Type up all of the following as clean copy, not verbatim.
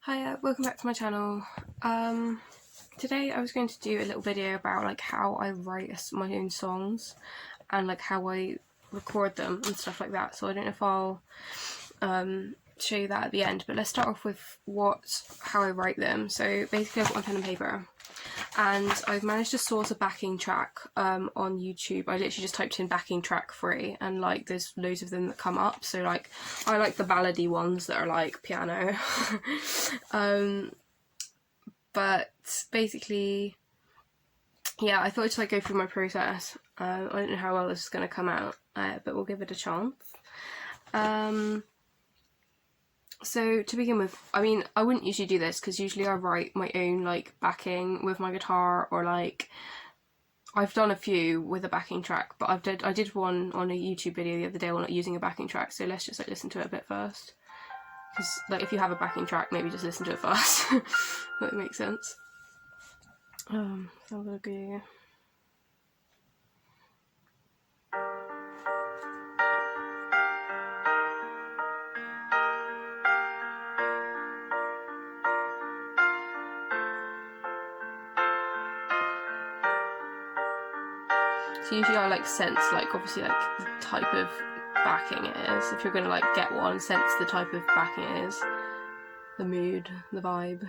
Hiya, welcome back to my channel. Today I was going to do a little video about like how I write my own songs and like how I record them and stuff like that. So I don't know if I'll show you that at the end, but let's start off with how I write them. So basically I've got my pen and paper and I've managed to source a backing track on YouTube. I literally just typed in backing track free and like there's loads of them that come up. So like I like the ballady ones that are like piano. But basically, yeah, I thought I'd just like go through my process. I don't know how well this is going to come out, but we'll give it a chance. So to begin with, I mean, I wouldn't usually do this because usually I write my own like backing with my guitar, or like I've done a few with a backing track, but I did one on a YouTube video the other day on not using a backing track. So let's just like listen to it a bit first, because like if you have a backing track, maybe just listen to it first. That makes sense. So I'm gonna go. So usually I like sense like obviously like the type of backing it is. If you're gonna like get one, sense the type of backing it is, the mood, the vibe,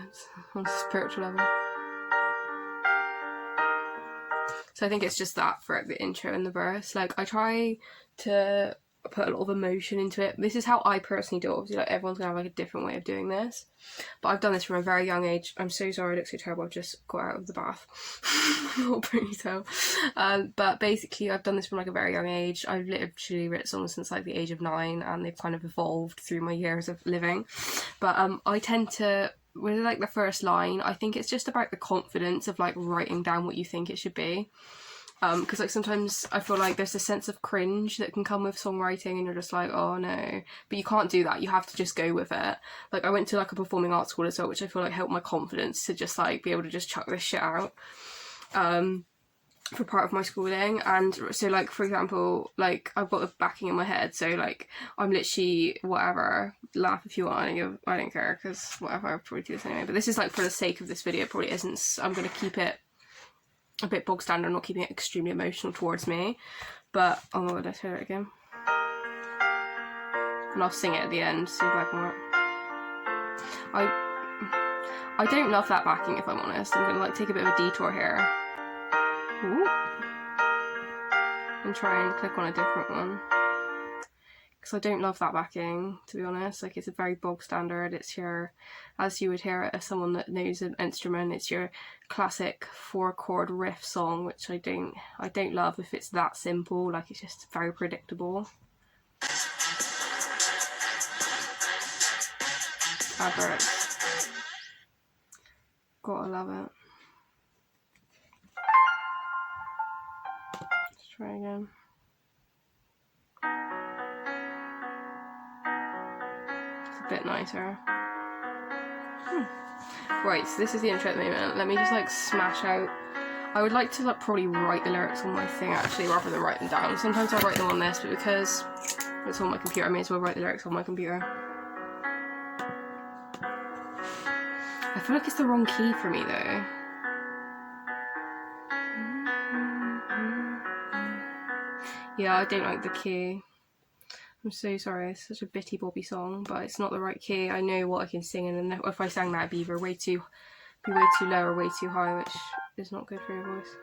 on a spiritual level. So I think it's just that for like, the intro and the verse. Like I try to put a lot of emotion into it. This is how I personally do it. Obviously like everyone's gonna have like a different way of doing this, but I've done this from a very young age. I'm so sorry I look so terrible, I've just got out of the bath. Not ponytail. But basically I've done this from like a very young age. I've literally written songs since like the age of 9 and they've kind of evolved through my years of living. But I tend to, with like the first line, I think it's just about the confidence of like writing down what you think it should be. Because like sometimes I feel like there's a sense of cringe that can come with songwriting and you're just like, oh no, but you can't do that. You have to just go with it. Like I went to like a performing arts school as well, which I feel like helped my confidence to just like be able to just chuck this shit out for part of my schooling. And so like for example, like I've got the backing in my head, so like I'm literally whatever, laugh if you want, I don't care, because whatever, I'll probably do this anyway. But this is like for the sake of this video, it probably isn't. I'm going to keep it a bit bog standard, not keeping it extremely emotional towards me. But oh my god, let's hear it again. And I'll sing it at the end, see if I can work. I don't love that backing, if I'm honest. I'm gonna like take a bit of a detour here. Ooh. And try and click on a different one. Because I don't love that backing, to be honest. Like it's a very bog standard. It's your, as you would hear it as someone that knows an instrument, it's your classic 4-chord riff song, which I don't love if it's that simple. Like it's just very predictable. Adverts. Gotta love it. Let's try again. A bit nicer. Right, so this is the intro at the moment. Let me just like smash out. I would like to like probably write the lyrics on my thing actually rather than write them down. Sometimes I write them on this, but because it's on my computer I may as well write the lyrics on my computer. I feel like it's the wrong key for me though. Yeah, I don't like the key. I'm so sorry, it's such a bitty bobby song, but it's not the right key. I know what I can sing, and if I sang that, it'd be either way too low or way too high, which is not good for your voice.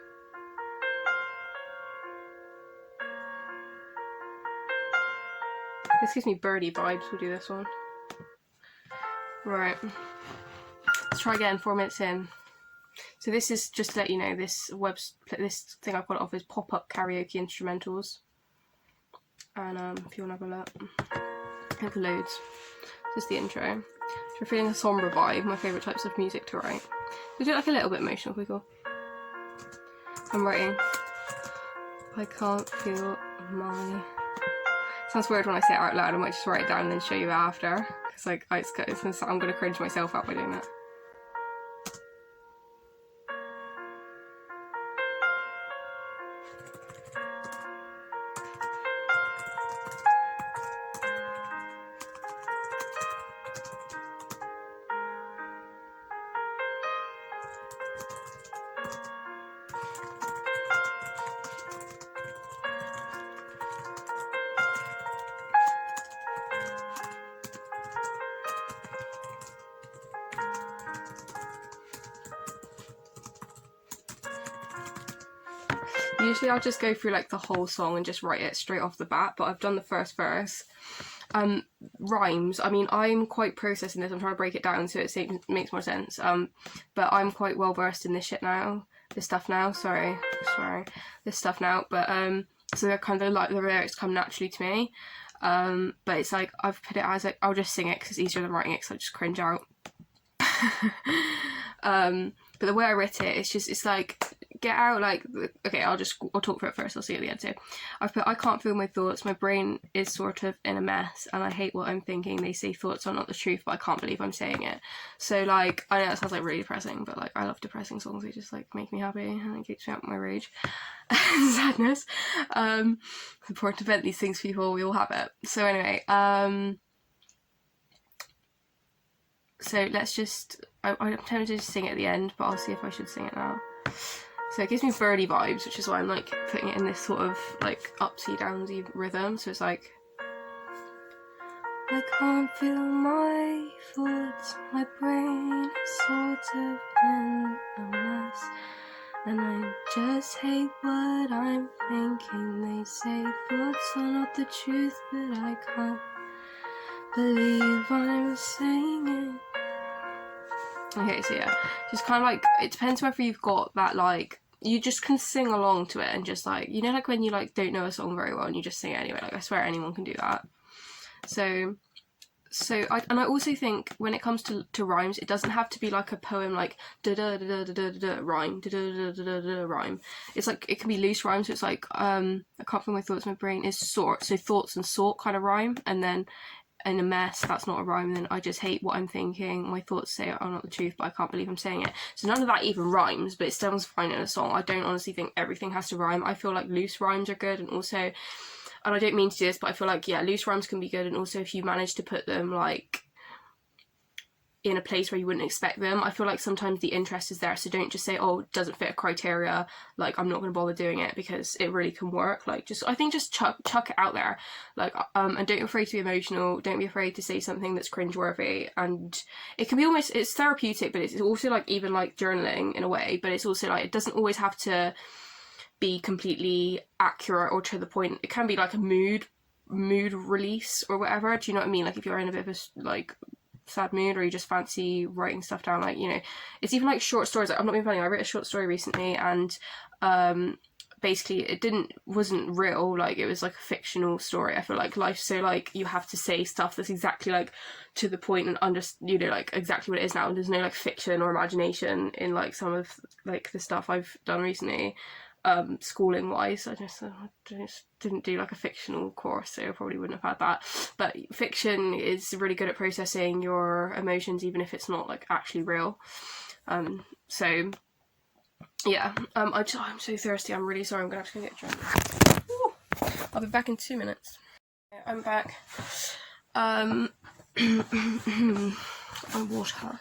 This gives me birdie vibes. We'll do this one. Right, let's try again. 4 minutes in. So this is just to let you know, this thing I've got it off is Pop-Up Karaoke Instrumentals. And if you want to have a look, I have loads. This is the intro. If you're feeling a somber vibe, my favourite types of music to write. We do it like a little bit emotional, we go. I'm writing. I can't feel my... Sounds weird when I say it out loud. I might just write it down and then show you after. It's like I'm gonna cringe myself out by doing that. Usually I'll just go through like the whole song and just write it straight off the bat, but I've done the first verse. Rhymes, I mean, I'm quite processing this. I'm trying to break it down so it makes more sense. But I'm quite well versed in this stuff now. This stuff now, but so they're kind of like the lyrics come naturally to me. But it's like I've put it as like I'll just sing it because it's easier than writing it because I just cringe out. But the way I wrote it, it's like get out like okay. I'll talk for it first. I'll see at the end too. I've put I can't feel my thoughts. My brain is sort of in a mess, and I hate what I'm thinking. They say thoughts are not the truth, but I can't believe I'm saying it. So like I know that sounds like really depressing, but like I love depressing songs. They just like make me happy and it keeps me out of my rage and sadness. It's important to vent these things, people. We all have it. So anyway, so let's just. I'm tempted to just sing it at the end, but I'll see if I should sing it now. So it gives me birdie vibes, which is why I'm like putting it in this sort of like upsy downsy rhythm. So it's like I can't feel my thoughts, my brain is sort of in a mess, and I just hate what I'm thinking. They say thoughts are not the truth, but I can't believe I'm saying it. Okay, so yeah, just kind of like, it depends whether you've got that, like, you just can sing along to it and just like, you know, like when you like don't know a song very well and you just sing it anyway, like I swear anyone can do that. So I also think when it comes to rhymes, it doesn't have to be like a poem like da da da da da da rhyme da da da da da rhyme. It's like it can be loose rhymes. So it's like I can't feel my thoughts. My brain is sort. So thoughts and sort kind of rhyme, and then in a mess, that's not a rhyme. Then I just hate what I'm thinking. My thoughts say are not the truth, but I can't believe I'm saying it. So none of that even rhymes, but it sounds fine in a song. I don't honestly think everything has to rhyme. I feel like loose rhymes are good, and also. And I don't mean to do this, but I feel like, yeah, loose rhymes can be good, and also if you manage to put them, like, in a place where you wouldn't expect them, I feel like sometimes the interest is there, so don't just say, oh, it doesn't fit a criteria, like, I'm not going to bother doing it, because it really can work. Like, I think just chuck it out there, like, and don't be afraid to be emotional, don't be afraid to say something that's cringeworthy, and it can be almost, it's therapeutic, but it's also, like, even, like, journaling in a way, but it's also, like, it doesn't always have to be completely accurate or to the point. It can be like a mood release or whatever. Do you know what I mean? Like if you're in a bit of a like sad mood or you just fancy writing stuff down, like, you know, it's even like short stories. Like, I'm not being funny, I wrote a short story recently, and basically it wasn't real, like it was like a fictional story. I feel like life, so like you have to say stuff that's exactly like to the point and you know, like exactly what it is now, and there's no like fiction or imagination in like some of like the stuff I've done recently. Schooling wise, I just didn't do like a fictional course, so I probably wouldn't have had that. But fiction is really good at processing your emotions, even if it's not like actually real. So yeah, I'm so thirsty. I'm really sorry. I'm gonna have to go get a drink. Ooh. I'll be back in 2 minutes. I'm back. My water.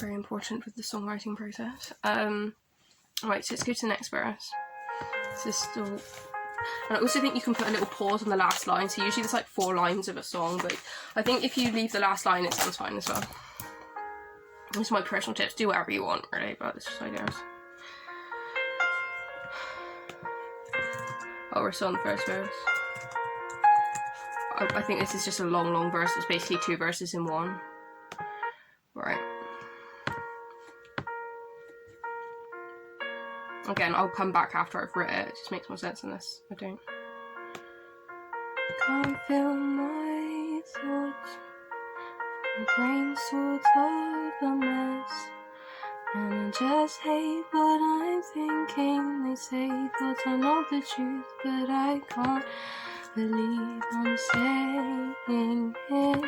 Very important with the songwriting process. Right, so let's go to the next verse. This is still... And I also think you can put a little pause on the last line. So usually there's like 4 lines of a song, but I think if you leave the last line, it sounds fine as well. These are my personal tips. Do whatever you want, really, but this is how it goes. Oh, we're still on the first verse. I think this is just a long verse. It's basically 2 verses in one. Right. Again, I'll come back after I've written it. It just makes more sense in this. I don't. Can't feel my thoughts. My brain's sort of a mess, and I just hate what I'm thinking. They say thoughts are not the truth, but I can't believe I'm saying it.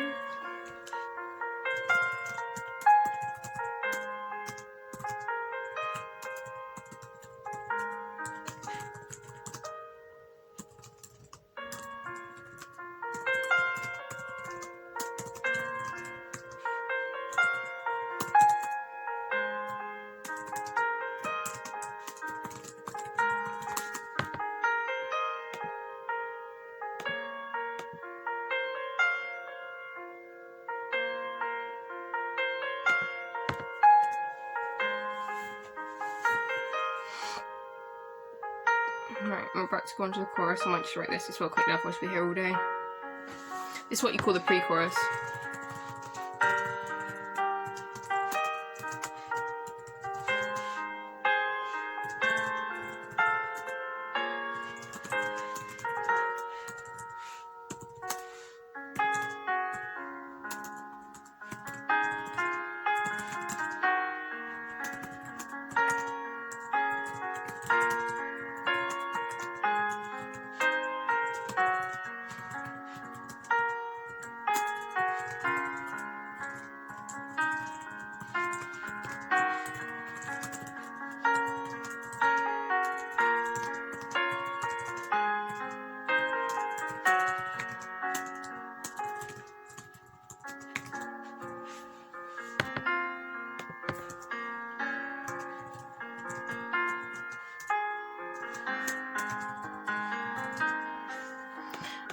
we're about to go on to the chorus. I might just write this as well quickly, otherwise we'll be here all day. It's what you call the pre-chorus.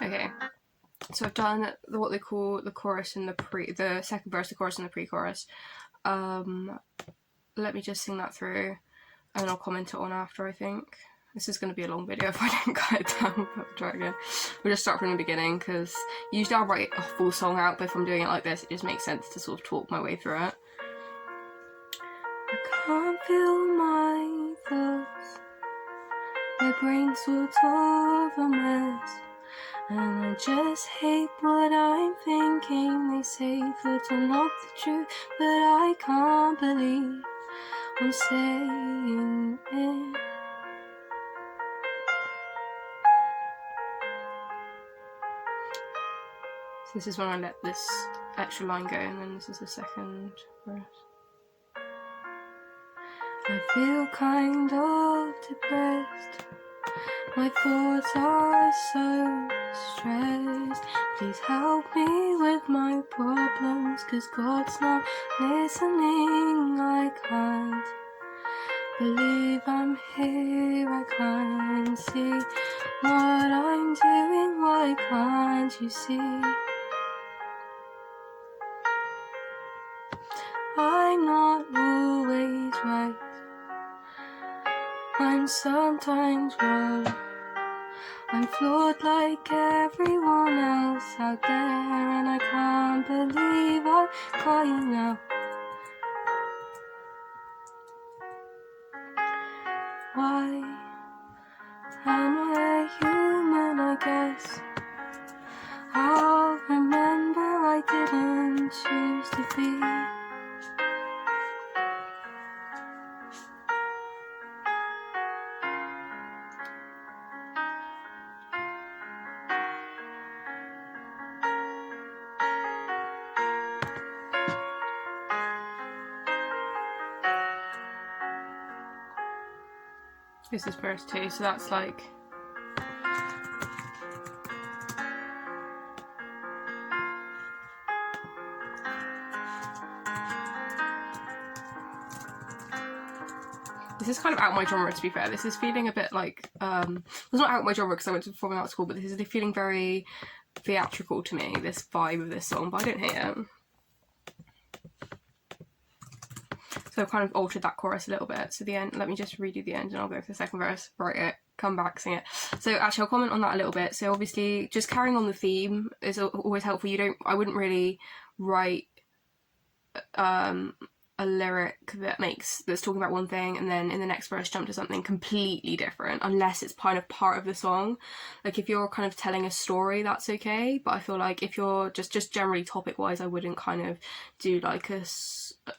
Okay, so I've done what they call the chorus and the second verse, the chorus and the pre-chorus. Let me just sing that through and I'll comment it on after, I think. This is going to be a long video if I don't cut it down. I'll try again. We'll just start from the beginning, because usually I'll write a full song out, but if I'm doing it like this, it just makes sense to sort of talk my way through it. I can't feel my thoughts, my brain's sort of a mess, and I just hate what I'm thinking. They say thoughts are not the truth, but I can't believe I'm saying it. So this is when I let this extra line go, and then this is the second verse. I feel kind of depressed, my thoughts are so stressed. Please help me with my problems, 'cause God's not listening. I can't believe I'm here, I can't see what I'm doing, why can't you see? I'm not always right, I'm sometimes wrong. I'm flawed like everyone else out there, and I can't believe I'm crying now. Why am I human, I guess? I'll remember I didn't choose to be. This is verse 2, so that's like... This is kind of out my genre, to be fair. This is feeling a bit like... it's not out my genre because I went to performing arts school, but this is feeling very theatrical to me, this vibe of this song, but I don't hate it. So I've kind of altered that chorus a little bit. So the end, let me just redo the end and I'll go for the second verse, write it, come back, sing it. So actually I'll comment on that a little bit. So obviously just carrying on the theme is always helpful. I wouldn't really write a lyric that's talking about one thing and then in the next verse jump to something completely different, unless it's kind of part of the song. Like if you're kind of telling a story, that's okay, but I feel like if you're just generally topic wise, I wouldn't kind of do like a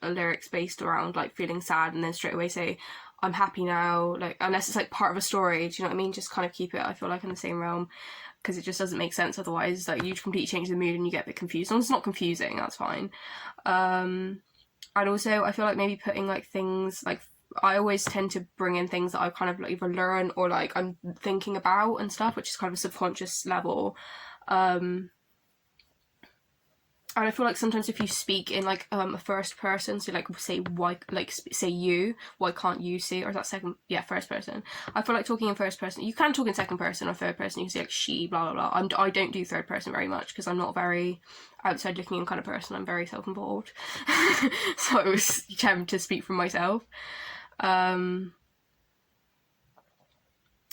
lyrics based around like feeling sad and then straight away say I'm happy now, like unless it's like part of a story, do you know what I mean? Just kind of keep it, I feel like, in the same realm, because it just doesn't make sense otherwise. Like you completely change the mood and you get a bit confused. As long as it's not confusing, that's fine. And also I feel like maybe putting like things like, I always tend to bring in things that I kind of like either learn or like I'm thinking about and stuff, which is kind of a subconscious level. And I feel like sometimes if you speak in like a first person, so like say why, like say you, why can't you see, or is that second, yeah, first person. I feel like talking in first person, you can talk in second person or third person, you can say like she, blah blah blah. I don't do third person very much because I'm not very outside looking in kind of person, I'm very self-involved. So I was tend to speak from myself.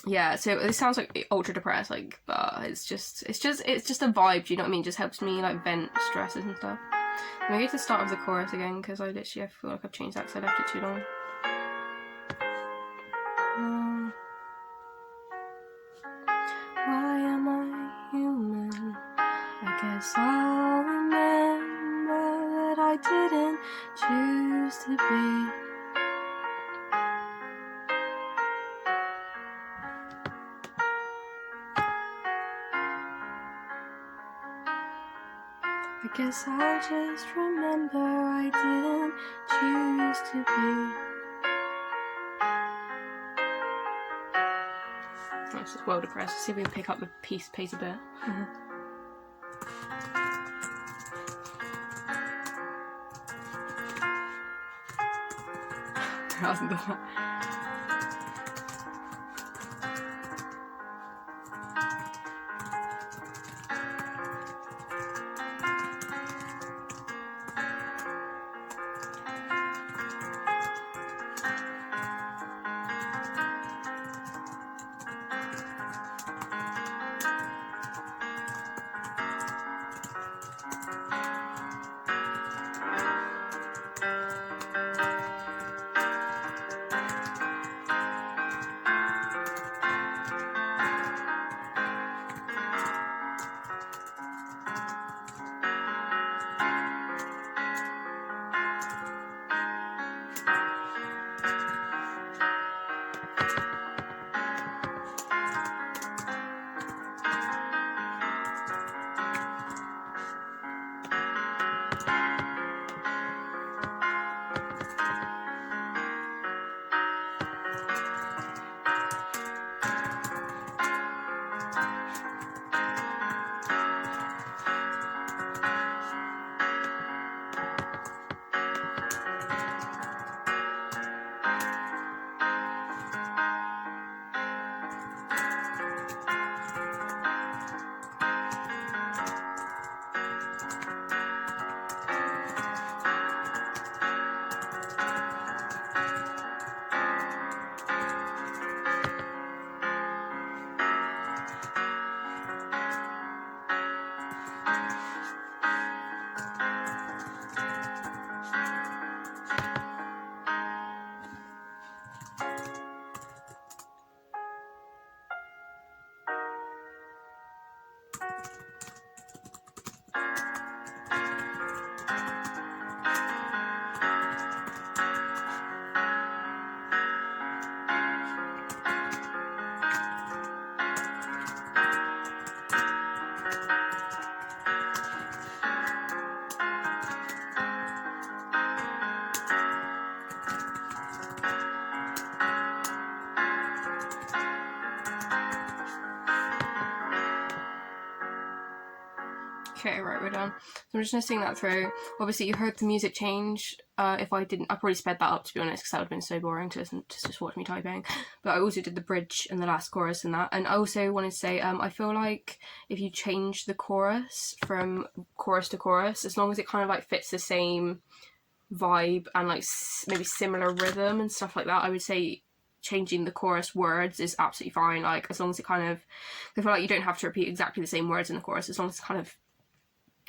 yeah, so this sounds like ultra depressed, like, but it's just a vibe. Do you know what I mean? Just helps me like vent stresses and stuff. I'm gonna go to the start of the chorus again because I feel like I've changed that because I left it too long. Why am I human? I guess I'll remember that I didn't choose to be. I guess I'll just remember I didn't choose to be. I'm just well depressed. Let's see if we can pick up the pace a bit. That wasn't the one. Okay, right, we're done. So I'm just gonna sing that through. Obviously, you heard the music change. If I didn't, I probably sped that up to be honest, because that would have been so boring to listen to just watch me typing. But I also did the bridge and the last chorus and that. And I also wanted to say, I feel like if you change the chorus from chorus to chorus, as long as it kind of like fits the same vibe and like maybe similar rhythm and stuff like that, I would say changing the chorus words is absolutely fine. Like as long as it kind of, I feel like you don't have to repeat exactly the same words in the chorus, as long as it kind of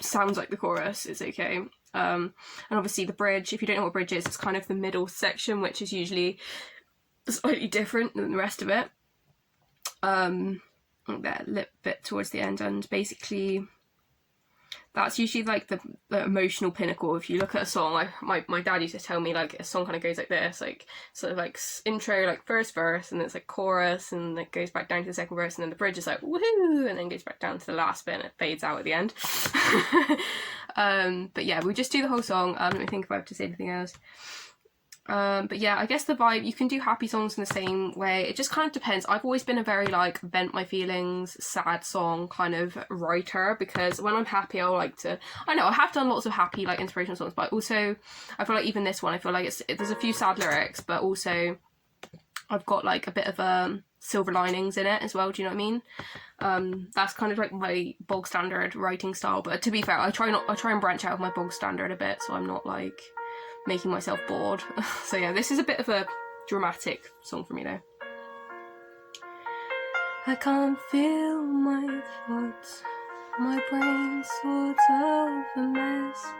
sounds like the chorus, it's okay. And obviously the bridge, if you don't know what bridge is, it's kind of the middle section, which is usually slightly different than the rest of it. That lip bit towards the end, and basically that's usually like the emotional pinnacle. If you look at a song, like my dad used to tell me, like a song kind of goes like this, like sort of like intro, like first verse, and it's like chorus, and it goes back down to the second verse, and then the bridge is like woohoo, and then goes back down to the last bit, and it fades out at the end. But yeah, we just do the whole song. Let me think if I have to say anything else. But yeah, I guess the vibe, you can do happy songs in the same way. It just kind of depends. I've always been a very like vent my feelings, sad song kind of writer, because when I'm happy, I'll like to, I know I have done lots of happy like inspirational songs, but also I feel like even this one, I feel like there's a few sad lyrics, but also I've got like a bit of silver linings in it as well. Do you know what I mean? That's kind of like my bog standard writing style, but to be fair, I try and branch out of my bog standard a bit, so I'm not like making myself bored. So yeah, this is a bit of a dramatic song for me though. I can't feel my thoughts, my brain's sort of a mess.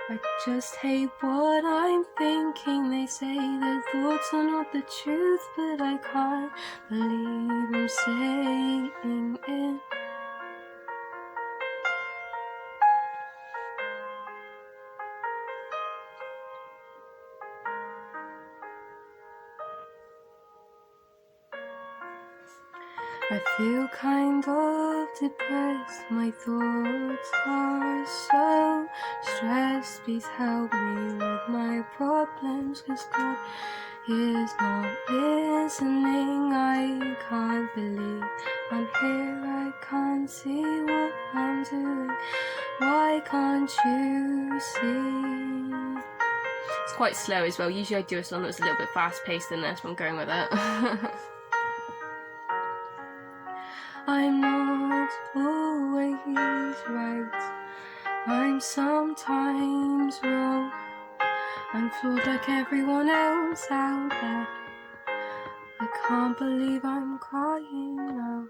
I just hate what I'm thinking. They say that thoughts are not the truth, but I can't believe I'm saying it. I feel kind of depressed, my thoughts are so stressed. Please help me with my problems, 'cause God is not listening. I can't believe I'm here, I can't see what I'm doing. Why can't you see? It's quite slow as well. Usually I do a song that's a little bit fast paced than this, but I'm going with it. I'm not always right, I'm sometimes wrong. I'm flawed like everyone else out there. I can't believe I'm crying now.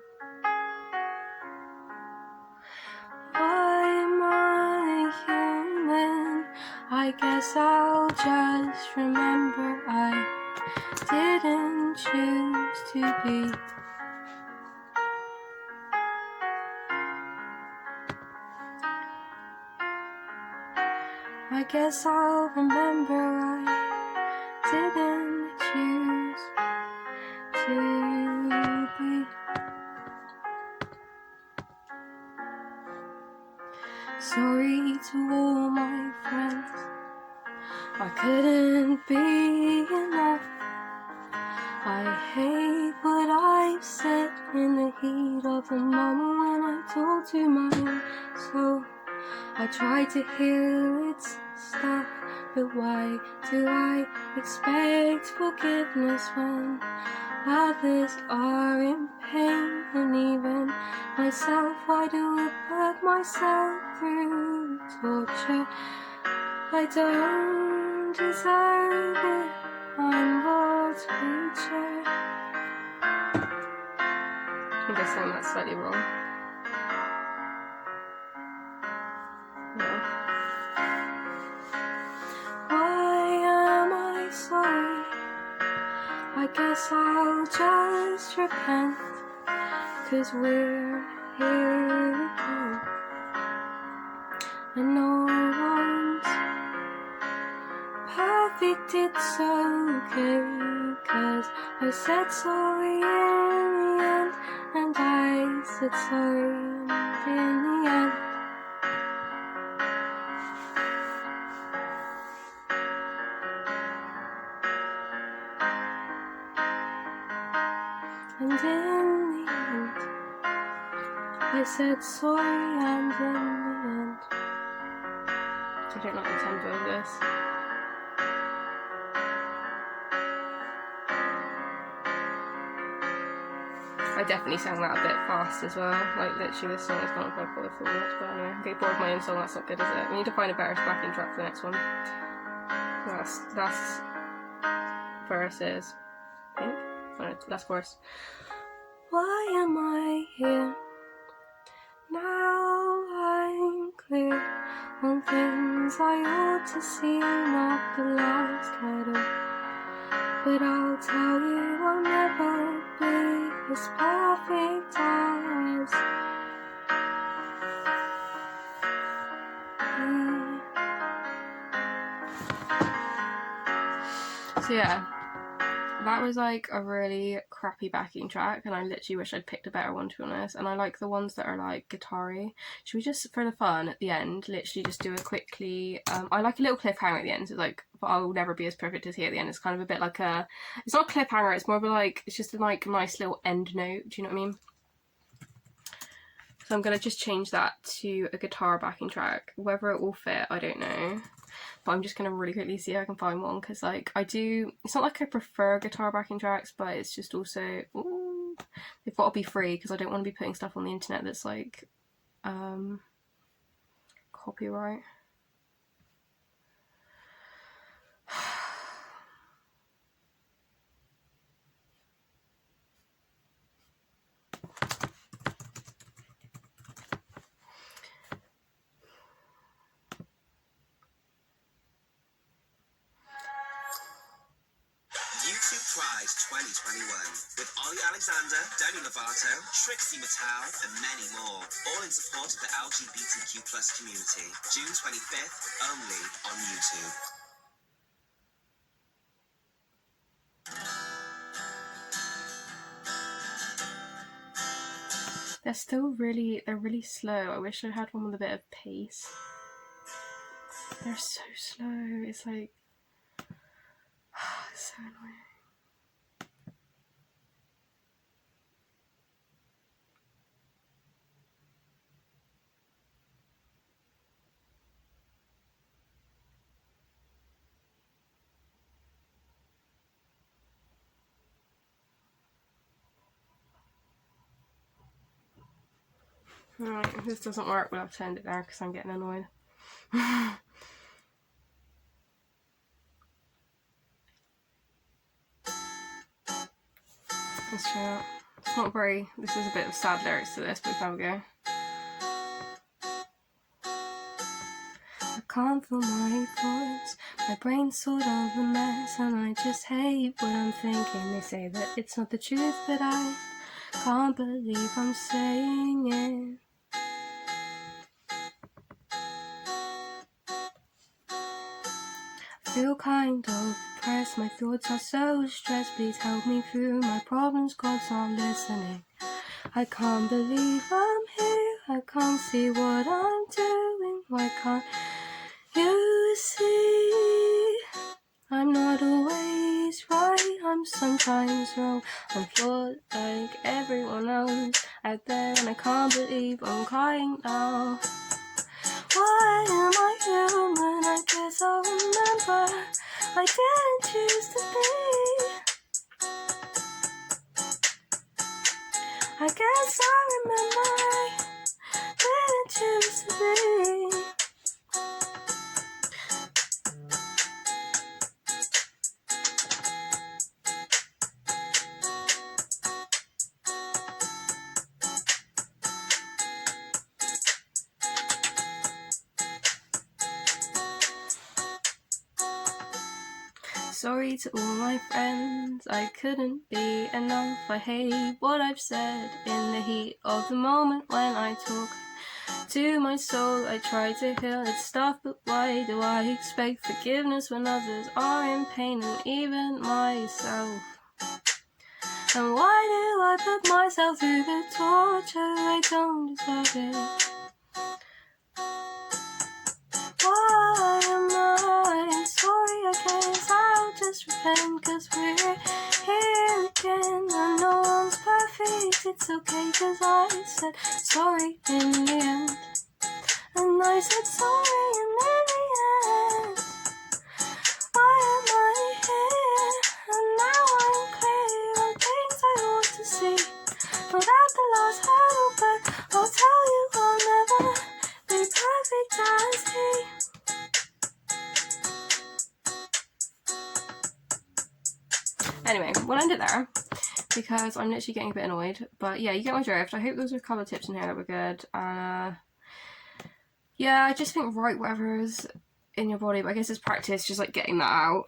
Why am I human? I guess I'll just remember I didn't choose to be. I guess I'll remember I didn't choose to be. Sorry to all my friends, I couldn't be enough. I hate what I've said in the heat of the moment when I talk to myself. I try to heal its stuff, but why do I expect forgiveness when others are in pain? And even myself, why do I put myself through torture? I don't deserve it, I'm God's creature. I think I sang that slightly wrong. Why am I sorry? I guess I'll just repent, 'cause we're here again. And no one's perfect, it's okay, 'cause I said sorry in the end, and I said sorry in the end. And in the end, I said sorry, and in the end, I don't like the tempo of this. I definitely sang that a bit fast as well. Like literally, this song has gone on for like 4 minutes, but anyway, I'm getting bored of my own song. That's not good, is it? We need to find a better backing track for the next one. Last verses, I think. Last chorus. Why am I here? Now I'm clear on things I ought to see, not the last title. But I'll tell you, I'll never be as perfect as me. So yeah, that was like a really crappy backing track, and I literally wish I'd picked a better one, to be honest. And I like the ones that are like guitar-y. Should we just, for the fun at the end, literally just do a quickly I like a little cliffhanger at the end, so like, but I'll never be as perfect as he at the end. It's kind of a bit like a, it's not a cliffhanger, it's more of a like, it's just a like nice little end note, do you know what I mean? So I'm gonna just change that to a guitar backing track. Whether it will fit, I don't know. But I'm just gonna really quickly see if I can find one, because like I do, it's not like I prefer guitar backing tracks, but it's just also, ooh, they've got to be free, because I don't want to be putting stuff on the internet that's like copyright. YouTube Prize 2021 with Ollie Alexander, Demi Lovato, Trixie Mattel, and many more. All in support of the LGBTQ+ community. June 25th, only on YouTube. They're really slow. I wish I had one with a bit of pace. They're so slow. It's like, it's so annoying. Right, this doesn't work. We'll have to end it there because I'm getting annoyed. Let's try that. It's not very. This is a bit of sad lyrics to this, but there we go. I can't feel my thoughts. My brain's sort of a mess, and I just hate what I'm thinking. They say that it's not the truth, but I can't believe I'm saying it. I feel kind of depressed, my thoughts are so stressed. Please help me through my problems, God's not listening. I can't believe I'm here, I can't see what I'm doing. Why can't you see? I'm not always right, I'm sometimes wrong. I'm flawed like everyone else out there, and I can't believe I'm crying now. Why am I human? I guess I'll remember I didn't choose to be. I guess I remember I didn't choose to be. Sorry to all my friends, I couldn't be enough. I hate what I've said in the heat of the moment when I talk to my soul. I try to heal its stuff, but why do I expect forgiveness when others are in pain, and even myself? And why do I put myself through the torture? I don't deserve it. Why am I sorry? I guess I'll just repent, 'cause we're here again. And no one's perfect, it's okay, 'cause I said sorry in the end. And I said sorry in the end. Why am I here? And now I'm clear on things I ought to see. Not at the last hurdle, but I'll tell you I'll never be perfect as he. Anyway, we'll end it there because I'm literally getting a bit annoyed. But yeah, you get my drift. I hope those are a couple of tips in here that were good. Yeah, I just think write whatever's in your body, but I guess it's practice just like getting that out.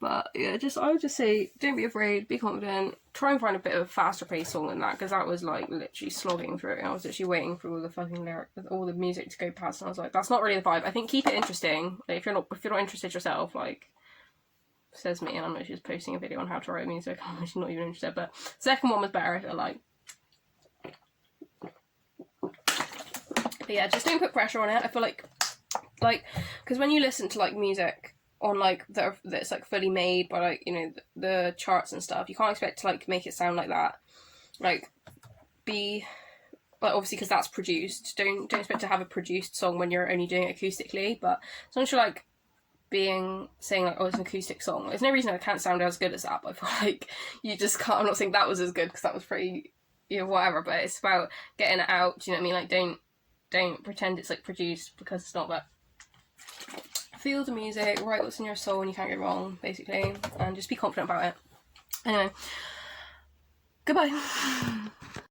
But yeah, I would just say don't be afraid, be confident, try and find a bit of a faster paced song than that, because that was like literally slogging through it. I was literally waiting for all the fucking lyrics, all the music to go past, and I was like, that's not really the vibe. I think keep it interesting. Like, if you're not interested yourself, like, says me, and I'm literally just posting a video on how to write music. I'm actually not even interested, but second one was better, I feel like. But yeah, just don't put pressure on it. I feel like, because when you listen to like music on like that's like fully made by like, you know, the charts and stuff, you can't expect to like make it sound like that. Like, be like, obviously, because that's produced. Don't expect to have a produced song when you're only doing it acoustically. But as long as you're like saying like, oh, it's an acoustic song, there's no reason it can't sound as good as that. But I feel like you just can't. I'm not saying that was as good, because that was pretty, you know, whatever. But it's about getting it out. Do you know what I mean? Like, don't pretend it's like produced, because it's not. That feel the music, write what's in your soul, and you can't go wrong, basically, and just be confident about it. Anyway, goodbye.